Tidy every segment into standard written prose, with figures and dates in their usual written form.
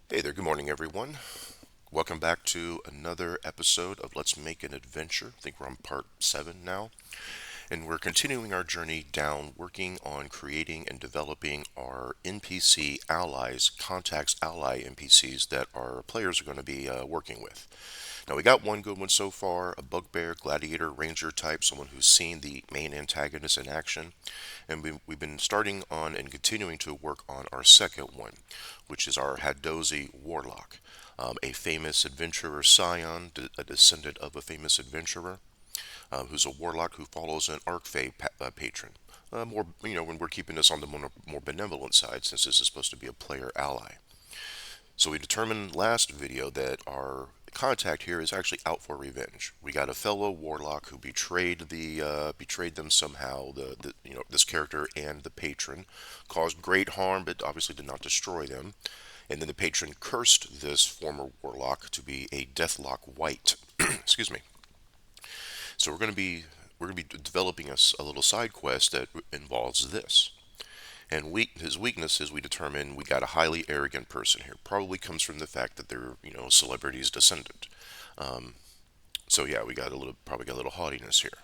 Hey there, good morning, everyone. Welcome back to another episode of Let's Make an Adventure. I think we're on part 7 now, and we're continuing our journey down working on creating and developing our NPC allies, contacts ally NPCs that our players are going to be working with. Now, we got one good one so far, a bugbear, gladiator, ranger type, someone who's seen the main antagonist in action. And we've been starting on and continuing to work on our second one, which is our Hadozi warlock, a famous adventurer scion, a descendant of a famous adventurer, who's a warlock who follows an Archfey patron. More, when we're keeping this on the more benevolent side, since this is supposed to be a player ally. So we determined last video that our contact here is actually out for revenge. We got a fellow warlock who betrayed them somehow. This character and the patron caused great harm, but obviously did not destroy them. And then the patron cursed this former warlock to be a Deathlock White. Excuse me. So we're going to be developing a little side quest that involves this. And his weaknesses, we determine we got a highly arrogant person here. Probably comes from the fact that they're, celebrity's descendant. Um, so yeah, probably got a little haughtiness here.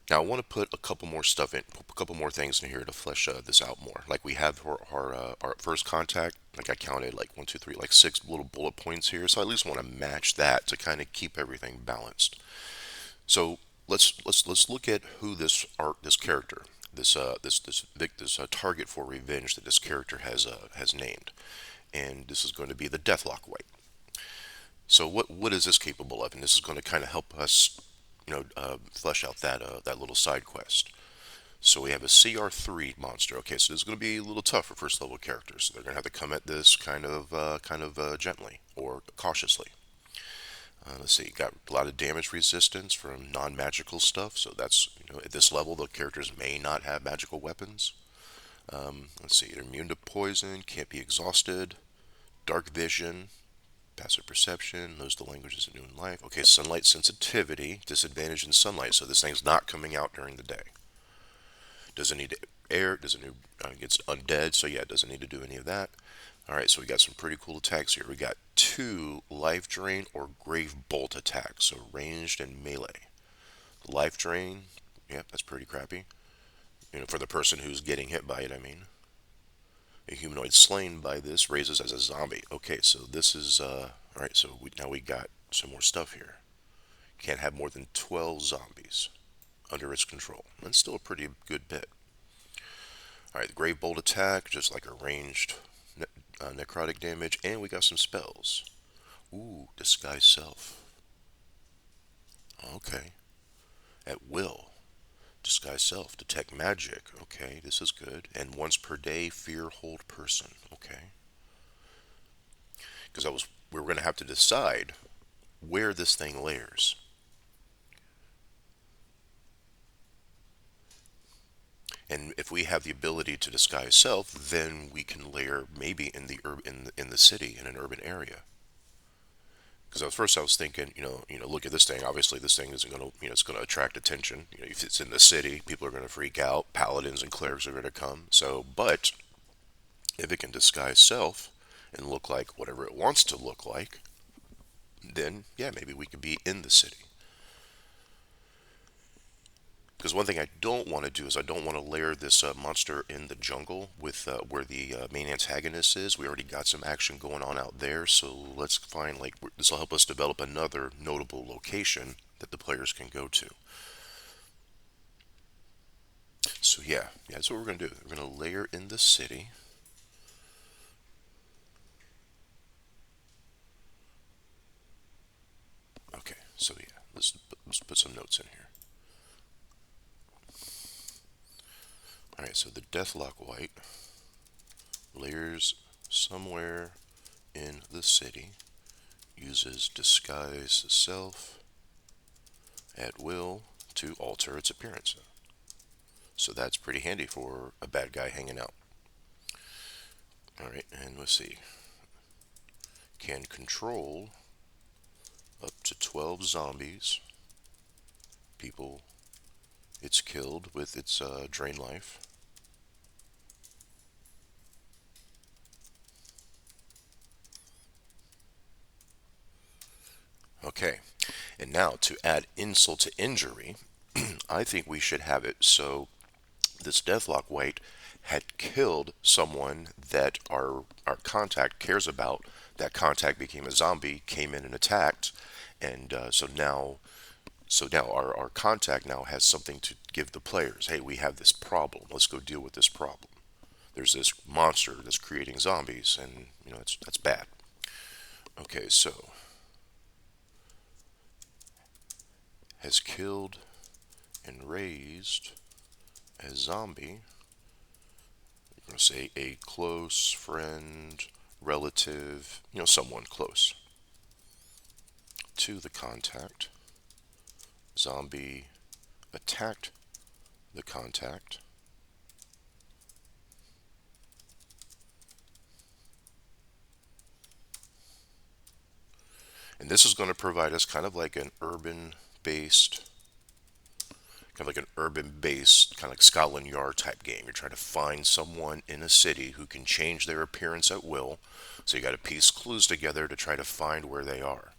Now I want to put a couple more stuff in, a couple more things in here to flesh this out more. Like we have our first contact. Like I counted like one, two, three, like 6 little bullet points here. So I at least want to match that to kind of keep everything balanced. So let's look at who this character, this target for revenge that this character has named, and this is going to be the Deathlock White. So what is this capable of? And this is going to kind of help us, flesh out that little side quest. So we have a CR3 monster. Okay, so this is going to be a little tough for first level characters. So they're going to have to come at this kind of gently or cautiously. Let's see, got a lot of damage resistance from non-magical stuff, so that's, at this level, the characters may not have magical weapons. Let's see, they're immune to poison, can't be exhausted, dark vision, passive perception, knows the languages of new in life. Okay, sunlight sensitivity, disadvantage in sunlight, so this thing's not coming out during the day. Doesn't need air, doesn't need, gets undead, so yeah, it doesn't need to do any of that. Alright, so we got some pretty cool attacks here. We got 2 life drain or grave bolt attacks, so ranged and melee. Life drain, yeah, that's pretty crappy. For the person who's getting hit by it, I mean. A humanoid slain by this raises as a zombie. Okay, so this is, alright, so now we got some more stuff here. Can't have more than 12 zombies under its control. That's still a pretty good bit. Alright, the grave bolt attack, just like a ranged necrotic damage, and we got some spells. Ooh, disguise self. Okay. At will. Disguise self. Detect magic. Okay, this is good. And once per day, fear hold person. Okay. Because we were going to have to decide where this thing layers. And if we have the ability to disguise self, then we can layer maybe in the city in an urban area. Because at first I was thinking, look at this thing. Obviously, this thing isn't going to, it's going to attract attention. If it's in the city, people are going to freak out. Paladins and clerics are going to come. So, but if it can disguise self and look like whatever it wants to look like, then yeah, maybe we could be in the city. Because one thing I don't want to do is I don't want to layer this monster in the jungle with where the main antagonist is. We already got some action going on out there, so let's find like this will help us develop another notable location that the players can go to. So yeah, that's what we're gonna do. We're gonna layer in the city. Okay, so yeah, let's put some notes in here. All right, so the Deathlock White layers somewhere in the city, uses disguise self at will to alter its appearance. So that's pretty handy for a bad guy hanging out. Alright, and let's see. Can control up to 12 zombies, people it's killed with its drain life. Okay, and now to add insult to injury, I think we should have it so this Deathlock White had killed someone that our contact cares about. That contact became a zombie, came in and attacked, and so now our contact now has something to give the players. Hey, we have this problem. Let's go deal with this problem. There's this monster that's creating zombies, and that's bad. Okay, so has killed and raised a zombie. I'm going to say a close friend, relative, someone close to the contact. Zombie attacked the contact. And this is going to provide us kind of like an urban based, kind of like Scotland Yard type game. You're trying to find someone in a city who can change their appearance at will. So you got to piece clues together to try to find where they are.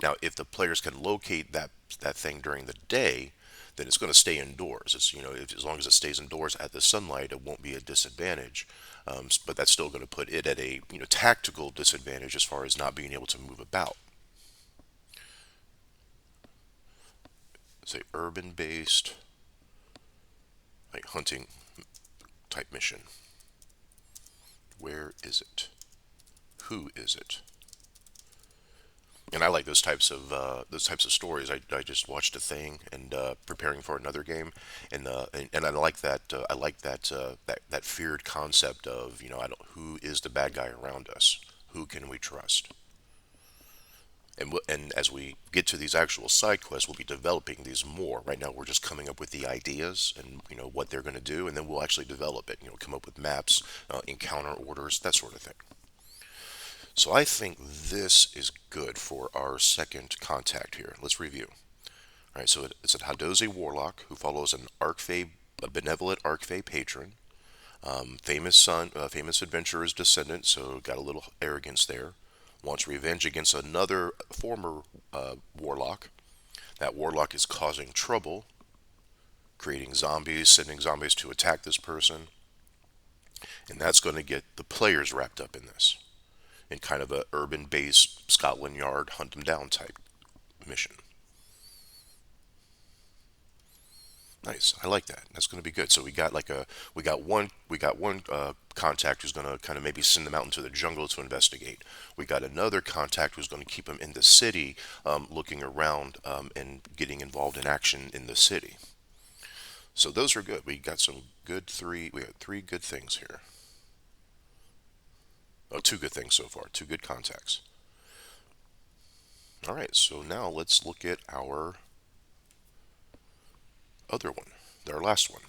Now, if the players can locate that thing during the day, then it's going to stay indoors. As long as it stays indoors at the sunlight, it won't be a disadvantage. But that's still going to put it at a tactical disadvantage as far as not being able to move about. It's a urban-based, like hunting type mission. Where is it? Who is it? And I like those types of stories. I just watched a thing and preparing for another game, and I like that feared concept of I don't who is the bad guy around us, who can we trust, and as we get to these actual side quests, we'll be developing these more. Right now, we're just coming up with the ideas and what they're going to do, and then we'll actually develop it. Come up with maps, encounter orders, that sort of thing. So I think this is good for our second contact here. Let's review. All right, so it's a Hadose warlock who follows a benevolent Archfey patron, famous son, famous adventurer's descendant. So got a little arrogance there. Wants revenge against another former warlock. That warlock is causing trouble, creating zombies, sending zombies to attack this person, and that's going to get the players wrapped up in this, in kind of a urban-based Scotland Yard hunt them down type mission. Nice. I like that. That's going to be good. So we got one contact who's going to kind of maybe send them out into the jungle to investigate. We got another contact who's going to keep them in the city, looking around and getting involved in action in the city. So those are good. We got three good things here. Oh, two good things so far. Two good contacts. All right. So now let's look at our other one, our last one.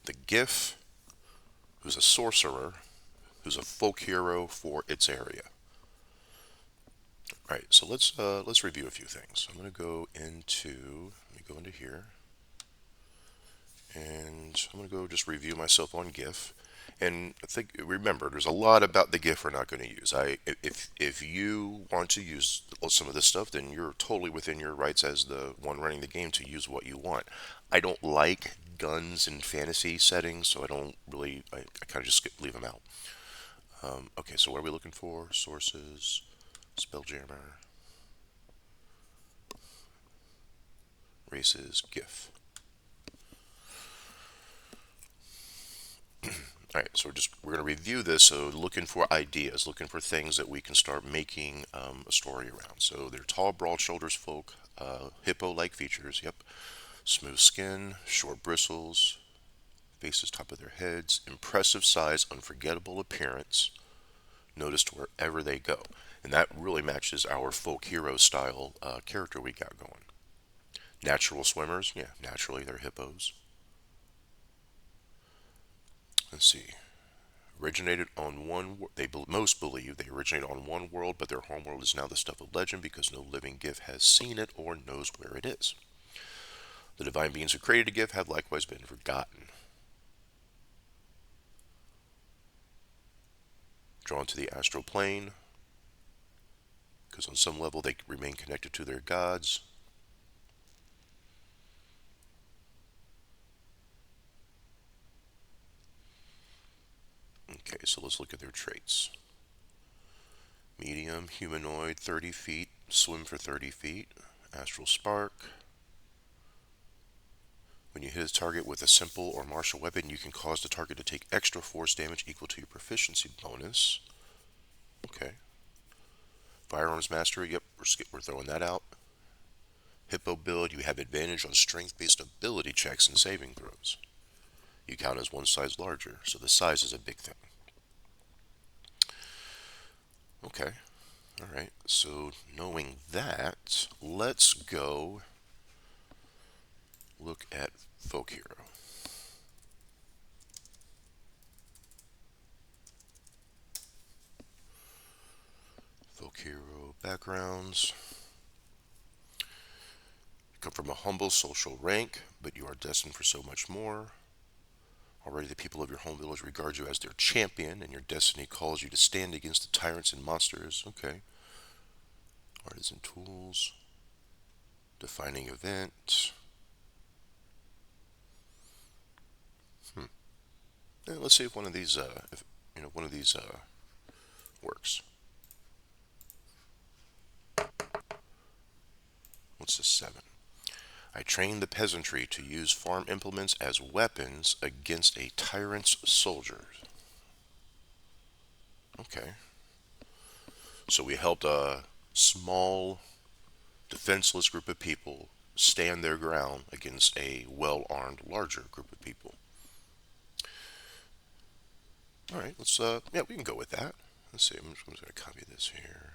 The GIF, who's a sorcerer, who's a folk hero for its area. All right, so let's review a few things. Let me go into here, and I'm gonna go just review myself on GIF. And I think remember, there's a lot about the GIF we're not going to use. If you want to use some of this stuff, then you're totally within your rights as the one running the game to use what you want. I don't like guns in fantasy settings, so I don't really. I kind of just leave them out. Okay, so what are we looking for? Sources, Spelljammer, races, GIF. All right, so we're going to review this. So looking for ideas, looking for things that we can start making a story around. So they're tall, broad shoulders folk, hippo-like features. Yep, smooth skin, short bristles, faces top of their heads, impressive size, unforgettable appearance, noticed wherever they go. And that really matches our folk hero style character we got going. Natural swimmers, yeah, naturally they're hippos. Let's see. Originated on most believe they originated on one world, but their homeworld is now the stuff of legend because no living GIF has seen it or knows where it is. The divine beings who created a GIF have likewise been forgotten. Drawn to the astral plane, because on some level they remain connected to their gods. Okay, so let's look at their traits. Medium, humanoid, 30 feet, swim for 30 feet, astral spark. When you hit a target with a simple or martial weapon, you can cause the target to take extra force damage equal to your proficiency bonus. Okay. Firearms mastery, yep, we're throwing that out. Hippo build, you have advantage on strength-based ability checks and saving throws. You count as one size larger, so the size is a big thing. Okay, alright, so knowing that, let's go look at Folk Hero. Folk Hero backgrounds. You come from a humble social rank, but you are destined for so much more. Already the people of your home village regard you as their champion, and your destiny calls you to stand against the tyrants and monsters. Okay. Artisan tools. Defining event. Let's see if one of these, works. What's this 7? I train the peasantry to use farm implements as weapons against a tyrant's soldiers. Okay. So we helped a small, defenseless group of people stand their ground against a well-armed, larger group of people. All right, yeah, we can go with that. Let's see, I'm just going to copy this here.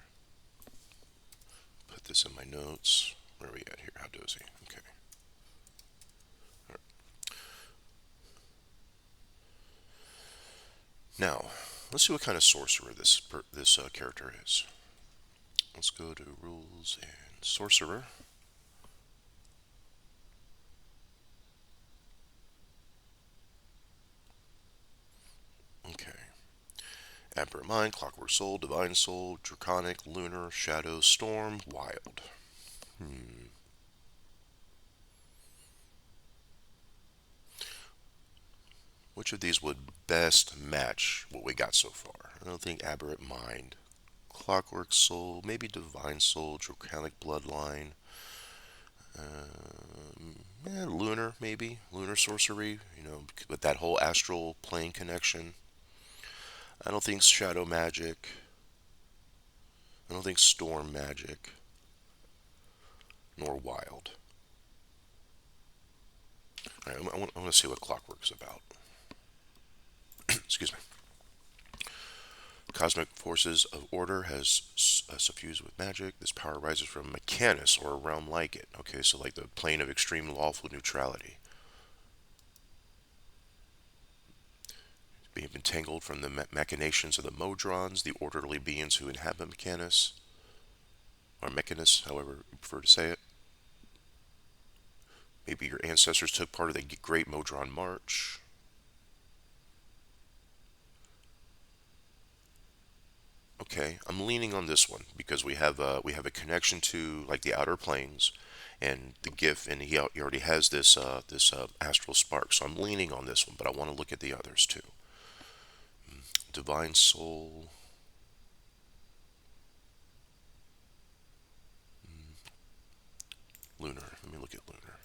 Put this in my notes. Where are we at here? How dozy? Okay. All right. Now, let's see what kind of sorcerer this character is. Let's go to rules and sorcerer. Okay. Aberrant Mind, Clockwork Soul, Divine Soul, Draconic, Lunar, Shadow, Storm, Wild. Which of these would best match what we got so far? I don't think Aberrant Mind. Clockwork Soul, maybe Divine Soul, Draconic Bloodline. Lunar, maybe. Lunar Sorcery, with that whole astral plane connection. I don't think Shadow Magic. I don't think Storm Magic. Nor Wild. All right, I want to see what Clockwork's about. Excuse me. Cosmic forces of order has suffused with magic. This power rises from Mechanus or a realm like it. Okay, so like the plane of extreme lawful neutrality. Being entangled from the machinations of the Modrons, the orderly beings who inhabit Mechanus, or Mechanus, however you prefer to say it. Maybe your ancestors took part of the Great Modron March. Okay, I'm leaning on this one because we have a connection to like the outer planes and the gift, and he already has this astral spark. So I'm leaning on this one, but I want to look at the others too. Divine Soul. Lunar. Let me look at Lunar.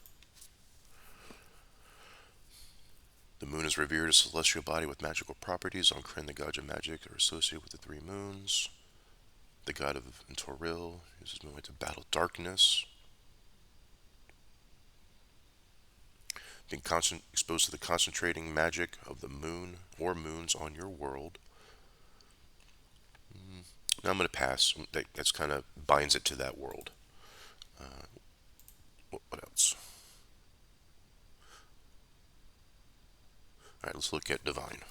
The moon is revered as a celestial body with magical properties. On Kren, the gods of magic are associated with the three moons. The god of Toril uses moonlight to battle darkness. Being exposed to the concentrating magic of the moon or moons on your world. Now I'm going to pass. That's kind of binds it to that world. What else? All right, let's look at Divine.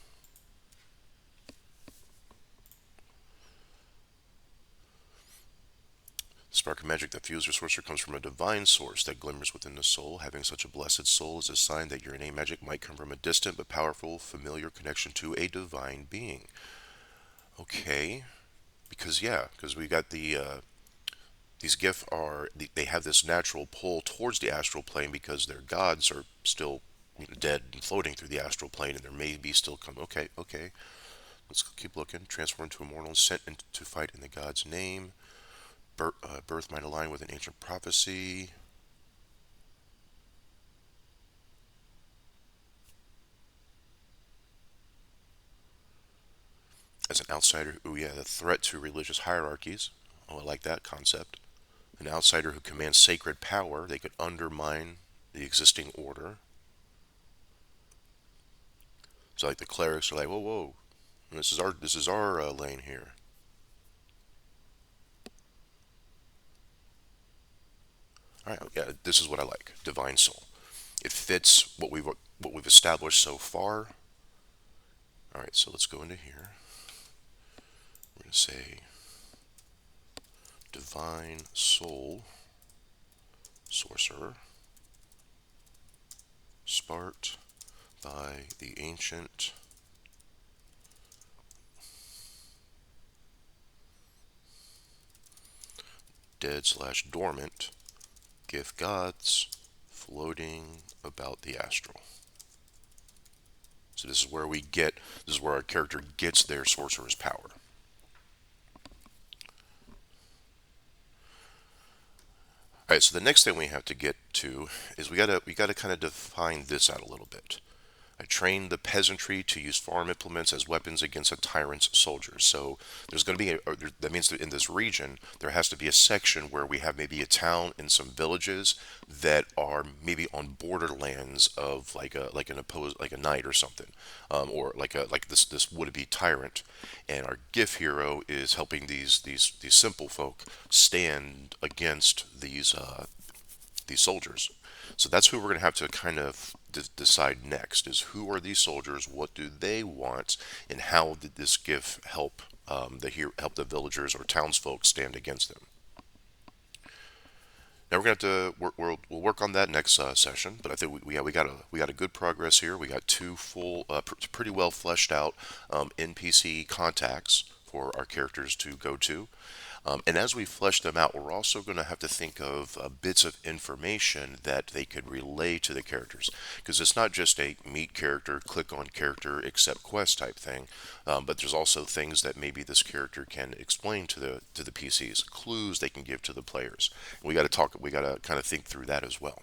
The spark of magic that fuels your sorcerer comes from a divine source that glimmers within the soul. Having such a blessed soul is a sign that your innate magic might come from a distant but powerful, familiar connection to a divine being. Okay, because we got These Gif are they have this natural pull towards the astral plane because their gods are still dead and floating through the astral plane, and there may be still come. Okay, okay. Let's keep looking. Transform into immortal, sent to fight in the god's name. Birth might align with an ancient prophecy. As an outsider, oh yeah, the threat to religious hierarchies. Oh, I like that concept. An outsider who commands sacred power, they could undermine the existing order. So like the clerics are like, whoa, whoa, this is our lane here. All right, yeah, this is what I like. Divine soul. It fits what we've established so far. All right, so let's go into here. We're gonna say divine soul sorcerer, Spart by the ancient dead slash dormant gift gods floating about the astral. So this is where our character gets their sorcerer's power. All right, so the next thing we have to get to is we gotta kind of define this out a little bit. I trained the peasantry to use farm implements as weapons against a tyrant's soldiers. So there's going to be that means that in this region there has to be a section where we have maybe a town and some villages that are maybe on borderlands of like a knight or something, or like this would be tyrant, and our GIF hero is helping these simple folk stand against these soldiers. So that's who we're going to have to kind of decide next is who are these soldiers, what do they want, and how did this GIF help help the villagers or townsfolk stand against them. Now we're going to have to we'll work on that next session, but I think we got a good progress here. We got two full, pretty well fleshed out NPC contacts for our characters to go to. And as we flesh them out, we're also going to have to think of bits of information that they could relay to the characters. Because it's not just a meet character, click on character, accept quest type thing, but there's also things that maybe this character can explain to the PCs, clues they can give to the players. We got to kind of think through that as well.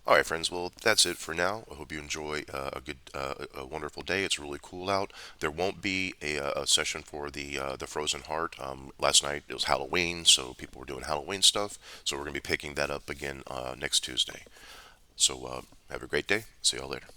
All right, friends. Well, that's it for now. I hope you enjoy a wonderful day. It's really cool out. There won't be a session for the Frozen Heart. Last night it was Halloween, so people were doing Halloween stuff. So we're gonna be picking that up again next Tuesday. So have a great day. See y'all later.